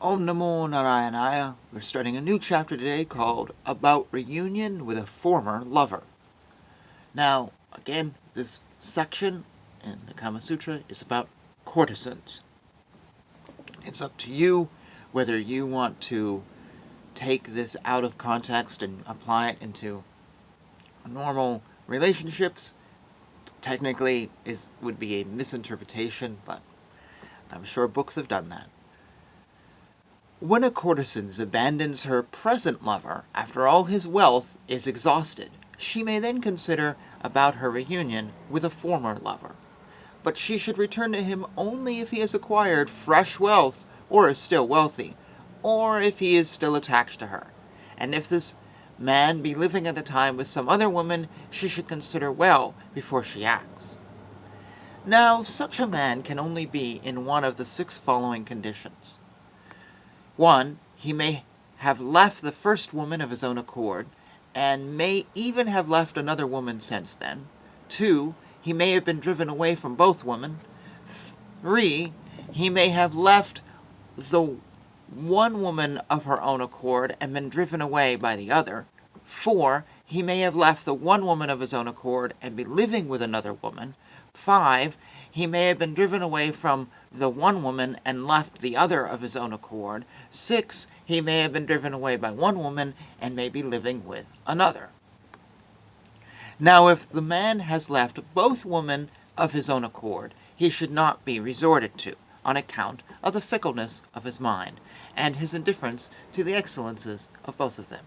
Om Namo Narayanaya. We're starting a new chapter today called About Reunion with a Former Lover. Now, again, this section in the Kama Sutra is about courtesans. It's up to you whether you want to take this out of context and apply it into normal relationships. Technically, would be a misinterpretation, but I'm sure books have done that. When a courtesan abandons her present lover after all his wealth is exhausted, she may then consider about her reunion with a former lover. But she should return to him only if he has acquired fresh wealth or is still wealthy, or if he is still attached to her. And if this man be living at the time with some other woman, she should consider well before she acts. Now, such a man can only be in one of the 6 following conditions. 1. He may have left the first woman of his own accord, and may even have left another woman since then. 2. He may have been driven away from both women. 3. He may have left the one woman of her own accord and been driven away by the other. 4. He may have left the one woman of his own accord and be living with another woman. 5. He may have been driven away from the one woman and left the other of his own accord. 6. He may have been driven away by one woman and may be living with another. Now, if the man has left both women of his own accord, he should not be resorted to, on account of the fickleness of his mind, and his indifference to the excellences of both of them.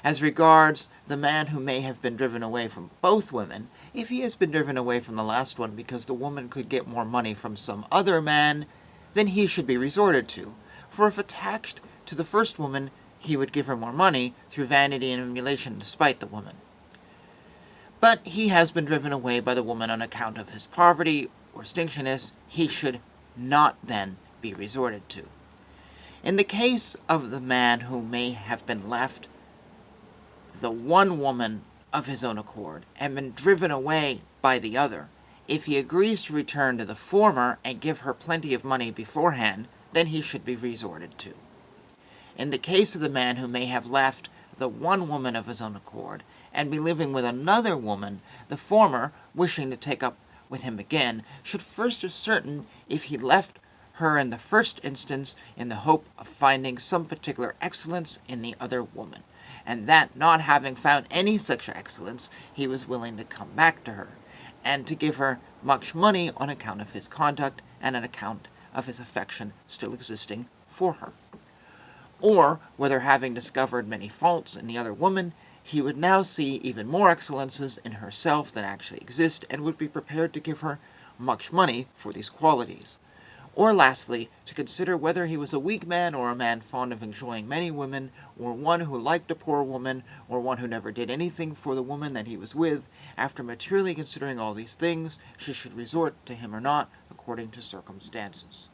As regards the man who may have been driven away from both women, if he has been driven away from the last one because the woman could get more money from some other man, then he should be resorted to. For if attached to the first woman, he would give her more money through vanity and emulation to spite the woman. But he has been driven away by the woman on account of his poverty or stinginess, he should not then be resorted to. In the case of the man who may have been left the one woman of his own accord and been driven away by the other, if he agrees to return to the former and give her plenty of money beforehand, then he should be resorted to. In the case of the man who may have left the one woman of his own accord and be living with another woman, the former, wishing to take up with him again, should first ascertain if he left her in the first instance in the hope of finding some particular excellence in the other woman, and that, not having found any such excellence, he was willing to come back to her, and to give her much money on account of his conduct and on account of his affection still existing for her. Or whether, having discovered many faults in the other woman, he would now see even more excellences in herself than actually exist, and would be prepared to give her much money for these qualities. Or lastly, to consider whether he was a weak man or a man fond of enjoying many women, or one who liked a poor woman, or one who never did anything for the woman that he was with. After maturely considering all these things, she should resort to him or not, according to circumstances.